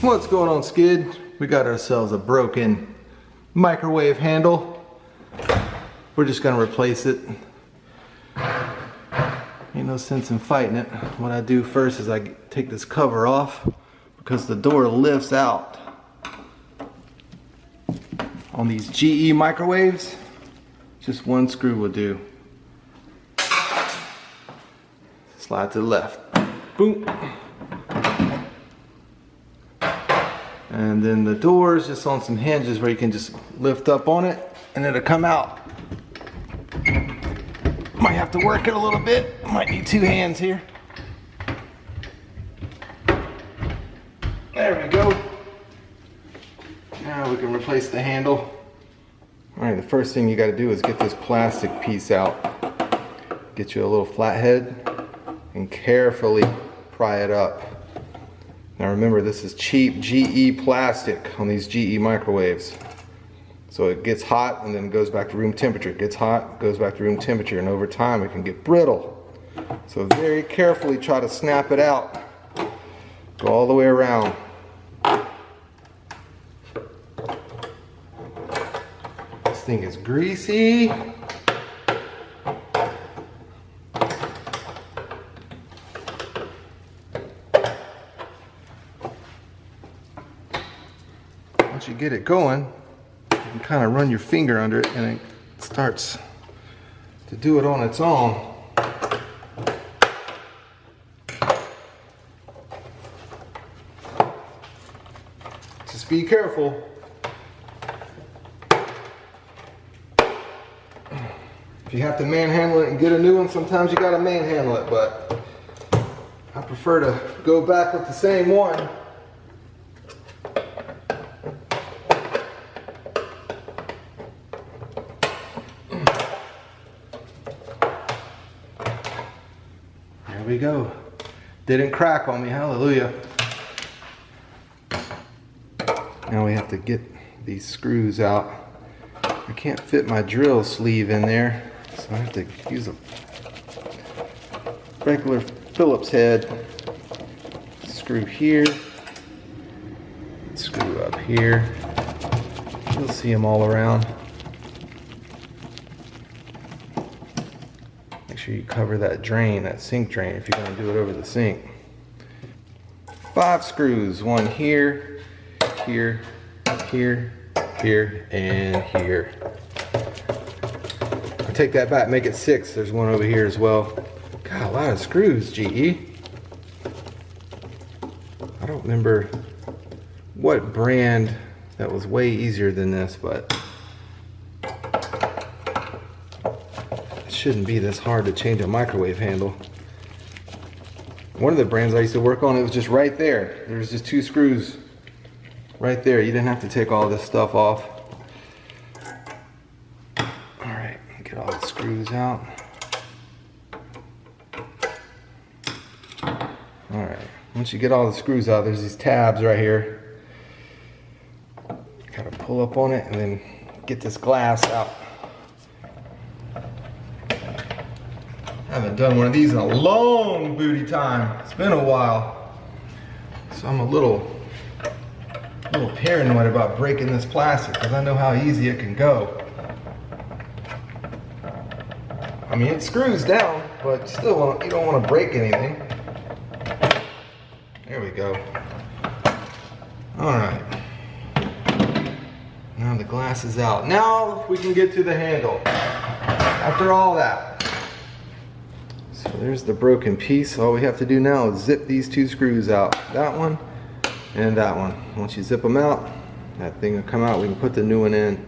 What's going on, Skid? We got ourselves a broken microwave handle. We're just gonna replace it. Ain't no sense in fighting it. What I do first is I take this cover off because the door lifts out. On these GE microwaves, just one screw will do. Slide to the left. Boom. And then the door is just on some hinges where you can just lift up on it and it'll come out. Might have to work it a little bit. Might need two hands here. There we go. Now we can replace the handle. Alright, the first thing you got to do is get this plastic piece out. Get you a little flathead and carefully pry it up. Now remember, this is cheap GE plastic on these GE microwaves. So it gets hot and then goes back to room temperature. It gets hot, goes back to room temperature, and over time it can get brittle. So very carefully try to snap it out. Go all the way around. This thing is greasy. Once you get it going, you can kind of run your finger under it and it starts to do it on its own. Just be careful. If you have to manhandle it and get a new one, sometimes you gotta manhandle it, but I prefer to go back with the same one. There we go. Didn't crack on me, hallelujah. Now we have to get these screws out. I can't fit my drill sleeve in there, so I have to use a regular Phillips head. Screw here, screw up here. You'll see them all around. Make sure you cover that drain, that sink drain, if you're going to do it over the sink. 5 screws, one here, here, here, here, and here. I'll take that back, make it 6. There's one over here as well. God, a lot of screws, GE. I don't remember what brand that was way easier than this, but it shouldn't be this hard to change a microwave handle. One of the brands I used to work on, it was just right there. There was just 2 screws right there. You didn't have to take all this stuff off. Alright, get all the screws out. Alright, once you get all the screws out, there's these tabs right here. Gotta pull up on it and then get this glass out. I haven't done one of these in a long booty time. It's been a while. So I'm a little paranoid about breaking this plastic because I know how easy it can go. I mean, it screws down, but still you don't want to break anything. There we go. Alright. Now the glass is out. Now we can get to the handle. After all that. So there's the broken piece. All we have to do now is zip these 2 screws out. That one and that one. Once you zip them out, that thing will come out. We can put the new one in.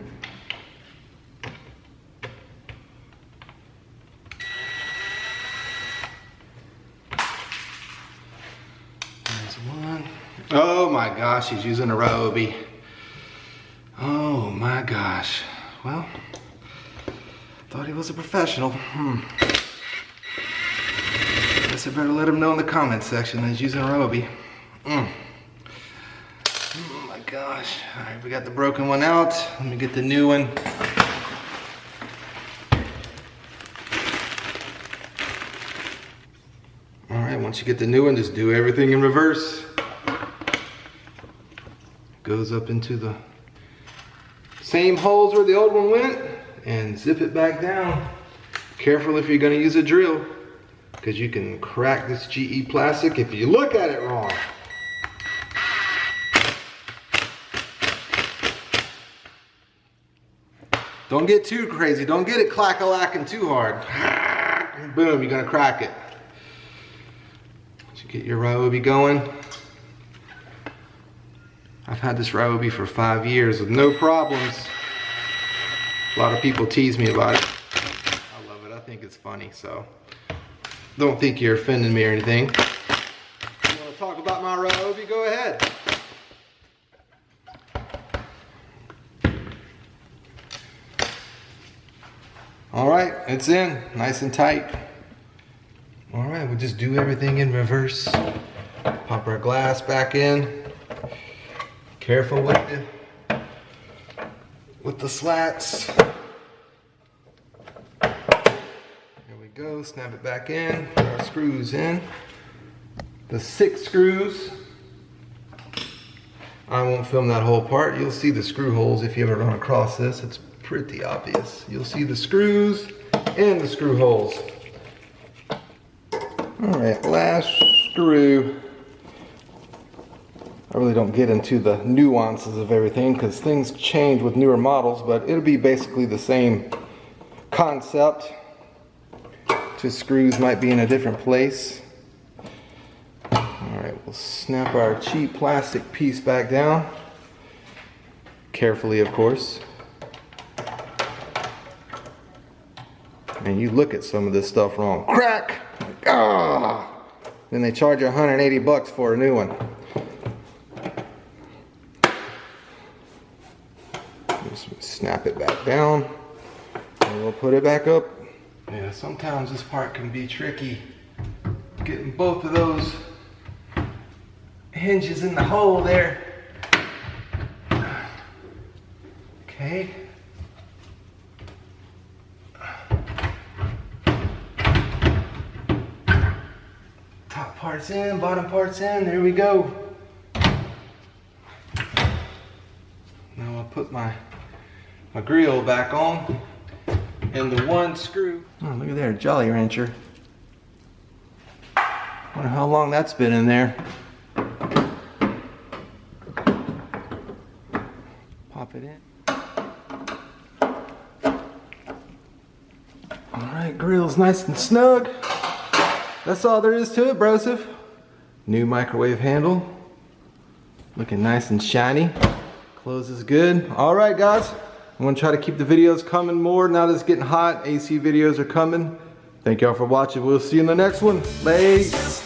There's one. Oh my gosh, he's using a Ryobi. Oh my gosh. Well, thought he was a professional. Guess I better let him know in the comments section that he's using a Ryobi. Oh my gosh. Alright, we got the broken one out. Let me get the new one. Alright, once you get the new one, just do everything in reverse. goes up into the same holes where the old one went and zip it back down. Careful if you're gonna use a drill, because you can crack this GE plastic if you look at it wrong. Don't get too crazy. Don't get it clack-a-lacking too hard. Boom, you're gonna crack it. So get your Ryobi going. I've had this Ryobi for 5 years with no problems. A lot of people tease me about it. I love it. I think it's funny, so don't think you're offending me or anything. If you want to talk about my Ryobi, go ahead. All right, it's in, nice and tight. All right, we'll just do everything in reverse. Pop our glass back in. Careful with the slats. There we go, snap it back in, put our screws in. The 6 screws. I won't film that whole part. You'll see the screw holes if you ever run across this. It's pretty obvious. You'll see the screws and the screw holes. All right, last screw. I really don't get into the nuances of everything because things change with newer models, but it'll be basically the same concept. Just screws might be in a different place. All right, we'll snap our cheap plastic piece back down. Carefully, of course. And you look at some of this stuff wrong. Crack! Like, ah! Then they charge you 180 bucks for a new one. Just snap it back down. And we'll put it back up. Yeah, sometimes this part can be tricky. Getting both of those hinges in the hole there. Okay. Top part's in, bottom part's in, there we go. Now I'll put my grill back on and the one screw. Oh, look at there, Jolly Rancher. Wonder how long that's been in there. Pop it in. Alright, grill's nice and snug. That's all there is to it, brosif. New microwave handle. Looking nice and shiny. Closes good. Alright guys, I'm going to try to keep the videos coming more now that it's getting hot. AC videos are coming. Thank y'all for watching. We'll see you in the next one. Bye.